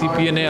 CPNA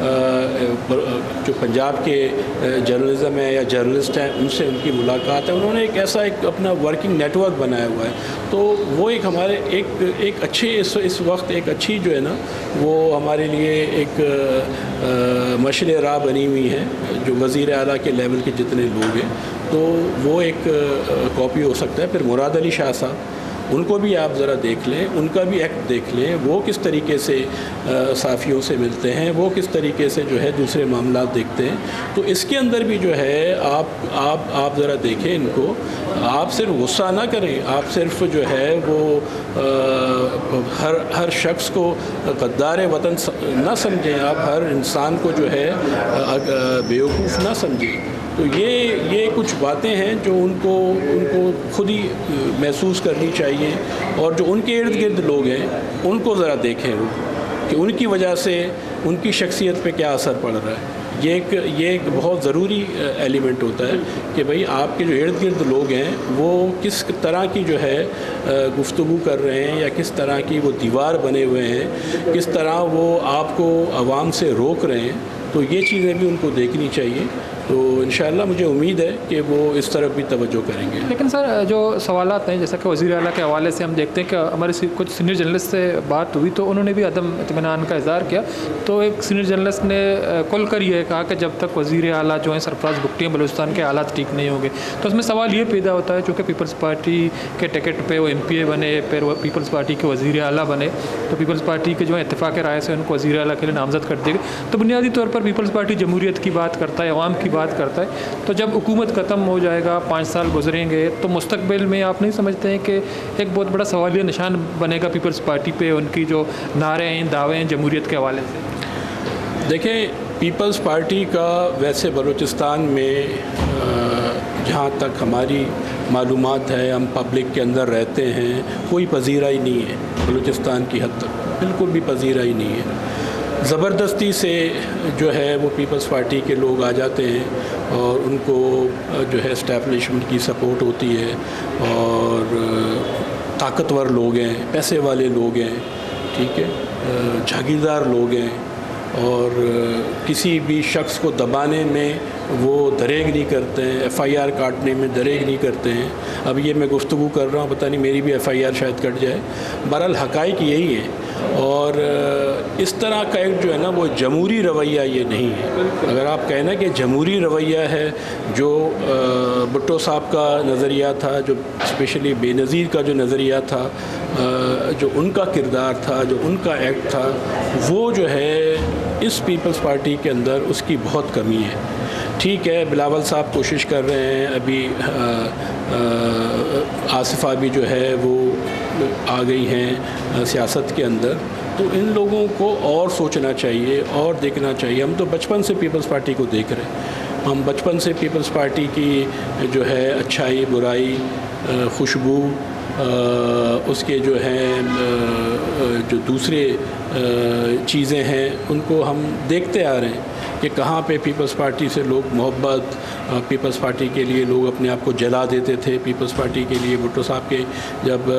جو پنجاب کے journalism ہے یا جرنلسٹ ہیں ان سے ان کی ملاقات ہے. انہوں نے ایک اپنا ورکنگ نیٹ ورک بنایا ہوا ہے. تو وہ ایک ہمارے ایک اچھے اس وقت ایک اچھی جو ہے نا وہ ہمارے لیے ایک مشعل راہ بنی ہوئی ہے. جو وزیر اعلیٰ کے لیول کے جتنے لوگ ہیں تو وہ ایک کاپی ہو سکتا ہے. پھر مراد علی شاہ صاحب ان کو بھی آپ ذرا دیکھ لیں, ان کا بھی ایکٹ دیکھ لیں, وہ کس طریقے سے صحافیوں سے ملتے ہیں, وہ کس طریقے سے جو ہے دوسرے معاملات دیکھتے ہیں. تو اس کے اندر بھی جو ہے آپ ذرا دیکھیں ان کو. آپ صرف غصہ نہ کریں, آپ صرف جو ہے وہ ہر شخص کو غدار وطن نہ سمجھیں, آپ ہر انسان کو جو ہے بیوقوف نہ سمجھیں. تو یہ کچھ باتیں ہیں جو ان کو خود ہی محسوس کرنی چاہیے, اور جو ان کے ارد گرد لوگ ہیں ان کو ذرا دیکھیں کہ ان کی وجہ سے ان کی شخصیت پہ کیا اثر پڑ رہا ہے. یہ ایک بہت ضروری ایلیمنٹ ہوتا ہے کہ بھئی آپ کے جو ارد گرد لوگ ہیں وہ کس طرح کی جو ہے گفتگو کر رہے ہیں, یا کس طرح کی وہ دیوار بنے ہوئے ہیں, کس طرح وہ آپ کو عوام سے روک رہے ہیں. تو یہ چیزیں بھی ان کو دیکھنی چاہیے. تو انشاءاللہ مجھے امید ہے کہ وہ اس طرف بھی توجہ کریں گے. لیکن سر جو سوالات ہیں جیسا کہ وزیر اعلیٰ کے حوالے سے ہم دیکھتے ہیں کہ ہمارے کچھ سینئر جرنلسٹ سے بات ہوئی تو انہوں نے بھی عدم اطمینان کا اظہار کیا. تو ایک سینئر جرنلسٹ نے کھل کر یہ کہا کہ جب تک وزیر اعلیٰ جو ہیں سرفراز بگٹی ہیں بلوچستان کے حالات ٹھیک نہیں ہوں گے. تو اس میں سوال یہ پیدا ہوتا ہے چونکہ پیپلز پارٹی کے ٹکٹ پہ وہ ایم پی اے بنے, پھر وہ پیپلز پارٹی کے وزیر اعلیٰ بنے, تو پیپلز پارٹی کے جو ہے اتفاق رائے سے ان کو وزیر اعلیٰ کے لیے نامزد کر دے گا. تو بنیادی طور پر پیپلز پارٹی جمہوریت کی بات کرتا ہے, عوام کی بات کرتا ہے. تو جب حکومت ختم ہو جائے گا, 5 سال گزریں گے, تو مستقبل میں آپ نہیں سمجھتے ہیں کہ ایک بہت بڑا سوالیہ نشان بنے گا پیپلز پارٹی پہ, ان کی جو نعرے ہیں, دعوے ہیں جمہوریت کے حوالے سے؟ دیکھیں, پیپلز پارٹی کا ویسے بلوچستان میں جہاں تک ہماری معلومات ہے, ہم پبلک کے اندر رہتے ہیں, کوئی پذیرائی نہیں ہے بلوچستان کی حد تک, بالکل بھی پذیرائی نہیں ہے. زبردستی سے جو ہے وہ پیپلز پارٹی کے لوگ آ جاتے ہیں اور ان کو جو ہے اسٹیبلشمنٹ کی سپورٹ ہوتی ہے, اور طاقتور لوگ ہیں, پیسے والے لوگ ہیں, ٹھیک ہے, جاگیردار لوگ ہیں, اور کسی بھی شخص کو دبانے میں وہ دریغ نہیں کرتے ہیں, ایف آئی آر کاٹنے میں دریغ نہیں کرتے ہیں. اب یہ میں گفتگو کر رہا ہوں, پتہ نہیں میری بھی ایف آئی آر شاید کٹ جائے. بہرحال حقائق یہی ہے, اور اس طرح کا ایک جو ہے نا وہ جمہوری رویہ یہ نہیں ہے. اگر آپ کہیں نا کہ جمہوری رویہ ہے, جو بھٹو صاحب کا نظریہ تھا, جو اسپیشلی بے نظیر کا جو نظریہ تھا, جو ان کا کردار تھا, جو ان کا ایکٹ تھا, وہ جو ہے اس پیپلز پارٹی کے اندر اس کی بہت کمی ہے. ٹھیک ہے, بلاول صاحب کوشش کر رہے ہیں, ابھی آصفہ بھی جو ہے وہ آ گئی ہیں سیاست کے اندر. تو ان لوگوں کو اور سوچنا چاہیے اور دیکھنا چاہیے. ہم تو بچپن سے پیپلز پارٹی کو دیکھ رہے ہیں, ہم بچپن سے پیپلز پارٹی کی جو ہے اچھائی, برائی, خوشبو, اس کے جو ہیں جو دوسرے چیزیں ہیں ان کو ہم دیکھتے آ رہے ہیں کہ کہاں پہ پیپلز پارٹی سے لوگ محبت, پیپلز پارٹی کے لیے لوگ اپنے آپ کو جلا دیتے تھے. پیپلز پارٹی کے لیے بھٹو صاحب کے جب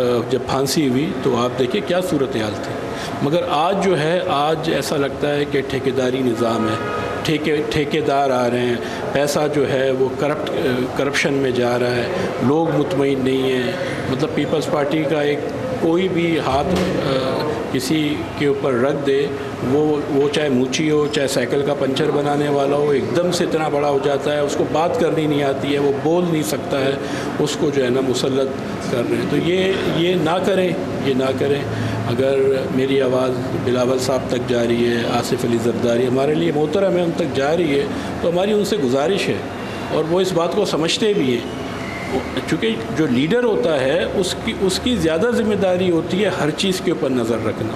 پھانسی ہوئی تو آپ دیکھیں کیا صورتحال تھی. مگر آج جو ہے, آج ایسا لگتا ہے کہ ٹھیکیداری نظام ہے, ٹھیکیدار آ رہے ہیں, پیسہ جو ہے وہ کرپشن میں جا رہا ہے, لوگ مطمئن نہیں ہیں. مطلب پیپلز پارٹی کا ایک کوئی بھی ہاتھ کسی کے اوپر رکھ دے, وہ چاہے موچی ہو, چاہے سائیکل کا پنچر بنانے والا ہو, ایک دم سے اتنا بڑا ہو جاتا ہے, اس کو بات کرنی نہیں آتی ہے, وہ بول نہیں سکتا ہے, اس کو جو ہے نا مسلط کر رہے ہیں. تو یہ نہ کریں, یہ نہ کریں. اگر میری آواز بلاول صاحب تک جا رہی ہے, آصف علی زرداری ہمارے لیے محترم ہے, ان تک جا رہی ہے, تو ہماری ان سے گزارش ہے, اور وہ اس بات کو سمجھتے بھی ہیں. چونکہ جو لیڈر ہوتا ہے اس کی زیادہ ذمہ داری ہوتی ہے ہر چیز کے اوپر نظر رکھنا,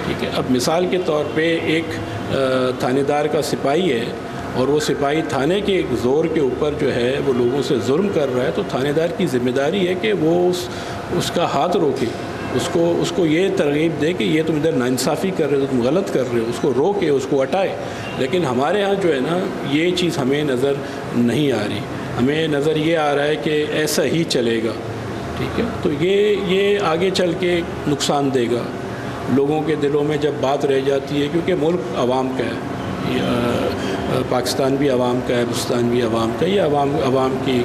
ٹھیک ہے. اب مثال کے طور پہ ایک تھانے دار کا سپاہی ہے, اور وہ سپاہی تھانے کے ایک زور کے اوپر جو ہے وہ لوگوں سے ظلم کر رہا ہے, تو تھانے دار کی ذمہ داری ہے کہ وہ اس کا ہاتھ روکے, اس کو یہ ترغیب دے کہ یہ تم ادھر ناانصافی کر رہے ہو, تم غلط کر رہے ہو, اس کو روکے, اس کو ہٹائے. لیکن ہمارے ہاں جو ہے نا یہ چیز ہمیں نظر نہیں آ رہی. ہمیں نظر یہ آ رہا ہے کہ ایسا ہی چلے گا, ٹھیک ہے. تو یہ آگے چل کے نقصان دے گا لوگوں کے دلوں میں جب بات رہ جاتی ہے, کیونکہ ملک عوام کا ہے, پاکستان بھی عوام کا ہے، بلوچستان بھی عوام کا، یہ عوام کی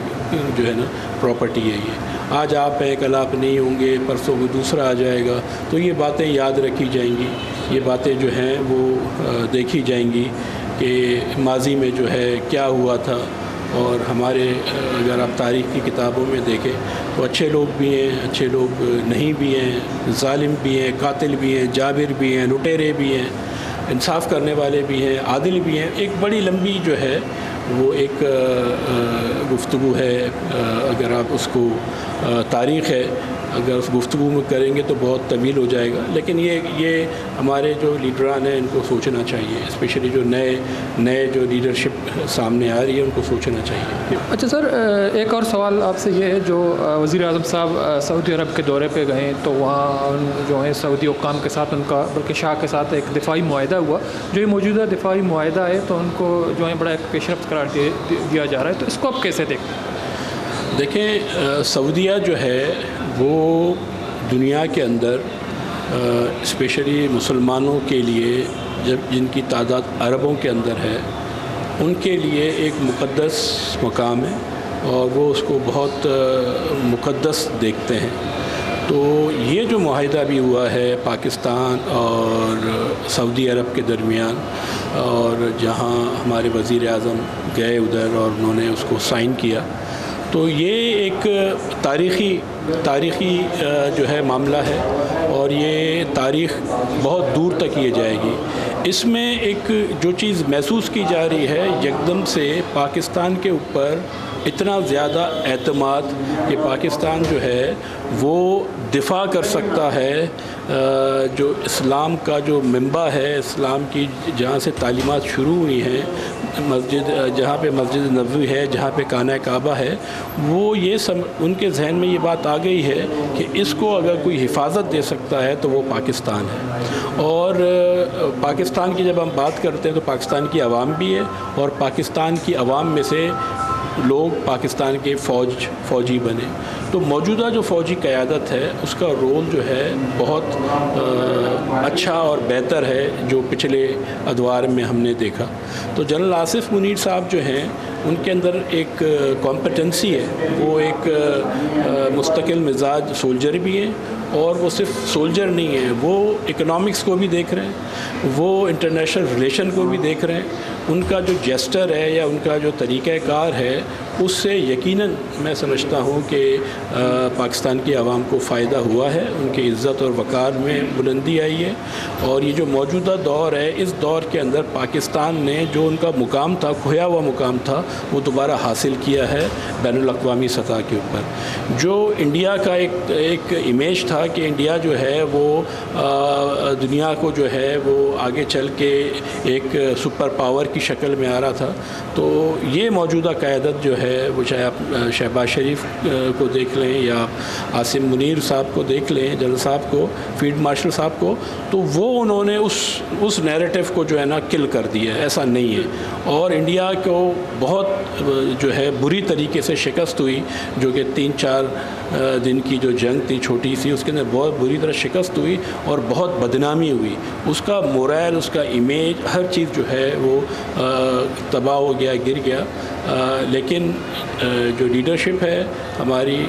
جو ہے نا پراپرٹی ہے. یہ آج آپ ہیں، کل آپ نہیں ہوں گے، پرسوں کو دوسرا آ جائے گا. تو یہ باتیں یاد رکھی جائیں گی، یہ باتیں جو ہیں وہ دیکھی جائیں گی کہ ماضی میں جو ہے کیا ہوا تھا. اور ہمارے اگر آپ تاریخ کی کتابوں میں دیکھیں تو اچھے لوگ بھی ہیں، اچھے لوگ نہیں بھی ہیں، ظالم بھی ہیں، قاتل بھی ہیں، جابر بھی ہیں، لٹیرے بھی ہیں، انصاف کرنے والے بھی ہیں، عادل بھی ہیں. ایک بڑی لمبی جو ہے وہ ایک گفتگو ہے. اگر آپ اس کو تاریخ ہے، اگر اس گفتگو میں کریں گے تو بہت طویل ہو جائے گا. لیکن یہ ہمارے جو لیڈران ہیں ان کو سوچنا چاہیے، اسپیشلی جو نئے جو لیڈرشپ سامنے آ رہی ہے ان کو سوچنا چاہیے. اچھا سر، ایک اور سوال آپ سے یہ ہے، جو وزیر اعظم صاحب سعودی عرب کے دورے پہ گئے تو وہاں جو ہے سعودی حکام کے ساتھ ان کا، بلکہ شاہ کے ساتھ ایک دفاعی معاہدہ ہوا. جو یہ موجودہ دفاعی معاہدہ ہے تو ان کو جو ہے بڑا ایک پیش رفت قرار دیا جا رہا ہے، تو اس کو آپ کیسے دیکھتے ہیں؟ دیکھیں، سعودیہ جو ہے وہ دنیا کے اندر اسپیشلی مسلمانوں کے لیے، جن کی تعداد اربوں کے اندر ہے، ان کے لیے ایک مقدس مقام ہے اور وہ اس کو بہت مقدس دیکھتے ہیں. تو یہ جو معاہدہ بھی ہوا ہے پاکستان اور سعودی عرب کے درمیان، اور جہاں ہمارے وزیر اعظم گئے ادھر اور انہوں نے اس کو سائن کیا، تو یہ ایک تاریخی جو ہے معاملہ ہے اور یہ تاریخ بہت دور تک یہ جائے گی. اس میں ایک جو چیز محسوس کی جا رہی ہے، یکدم سے پاکستان کے اوپر اتنا زیادہ اعتماد کہ پاکستان جو ہے وہ دفاع کر سکتا ہے جو اسلام کا جو منبع ہے، اسلام کی جہاں سے تعلیمات شروع ہوئی ہیں، جہاں پہ مسجد نبوی ہے، جہاں پہ خانہ کعبہ ہے، وہ یہ ان کے ذہن میں یہ بات آ گئی ہے کہ اس کو اگر کوئی حفاظت دے سکتا ہے تو وہ پاکستان ہے. اور پاکستان کی جب ہم بات کرتے ہیں تو پاکستان کی عوام بھی ہے، اور پاکستان کی عوام میں سے لوگ پاکستان کے فوجی بنے. تو موجودہ جو فوجی قیادت ہے اس کا رول جو ہے بہت اچھا اور بہتر ہے جو پچھلے ادوار میں ہم نے دیکھا. تو جنرل آصف منیر صاحب جو ہیں ان کے اندر ایک کمپٹنسی ہے، وہ ایک مستقل مزاج سولجر بھی ہیں، اور وہ صرف سولجر نہیں ہیں، وہ اکنامکس کو بھی دیکھ رہے ہیں، وہ انٹرنیشنل ریلیشن کو بھی دیکھ رہے ہیں. ان کا جو جیسٹر ہے یا ان کا جو طریقہ کار ہے اس سے یقیناً میں سمجھتا ہوں کہ پاکستان کی عوام کو فائدہ ہوا ہے، ان کی عزت اور وقار میں بلندی آئی ہے. اور یہ جو موجودہ دور ہے، اس دور کے اندر پاکستان نے جو ان کا مقام تھا، کھویا ہوا مقام تھا، وہ دوبارہ حاصل کیا ہے بین الاقوامی سطح کے اوپر. جو انڈیا کا ایک امیج تھا کہ انڈیا جو ہے وہ دنیا کو جو ہے وہ آگے چل کے ایک سپر پاور کی شکل میں آ رہا تھا، تو یہ موجودہ قیادت جو ہے وہ چاہے آپ شہباز شریف کو دیکھ لیں یا عاصم منیر صاحب کو دیکھ لیں، جنرل صاحب کو، فیلڈ مارشل صاحب کو، تو وہ انہوں نے اس نیریٹو کو جو ہے نا کل کر دیا ہے. ایسا نہیں ہے. اور انڈیا کو بہت جو ہے بری طریقے سے شکست ہوئی، جو کہ 3-4 دن کی جو جنگ تھی چھوٹی سی، اس کے اندر بہت بری طرح شکست ہوئی اور بہت بدنامی ہوئی. اس کا مورائل، اس کا امیج، ہر چیز جو ہے وہ تباہ ہو گیا، گر گیا. لیکن جو لیڈرشپ ہے ہماری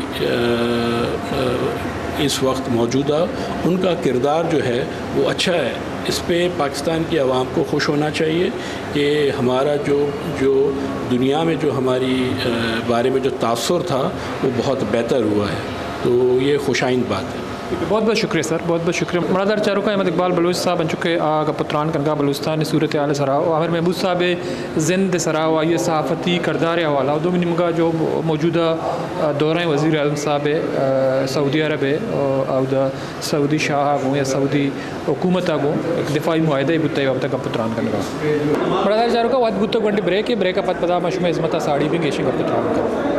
اس وقت موجودہ، ان کا کردار جو ہے وہ اچھا ہے. اس پہ پاکستان کی عوام کو خوش ہونا چاہیے کہ ہمارا جو دنیا میں جو ہماری بارے میں جو تاثر تھا وہ بہت بہتر ہوا ہے. تو یہ خوشائند بات ہے. بہت بہت شکریہ سر، بہت بہت شکریہ. مرادر چاروکا احمد اقبال بلوچ صاحب بن چکے آگا پتران کنگا بلوچستان صورت حال سراؤ عامر محمود صاحب زند سراؤ یہ صحافتی کردار حوالہ دو نمگا جو موجودہ دورہ وزیر اعظم صاحب سعودی عرب ہے اور سعودی شاہ آگوں یا سعودی حکومت آگوں ایک دفاعی معاہدہ بتائی وقت کا پتران کنگا. مرادر چاروکا واد بتو گنڈی بریک اپت پدا مشمع عظمت ساڑی بھی گیشنگ پتران کا.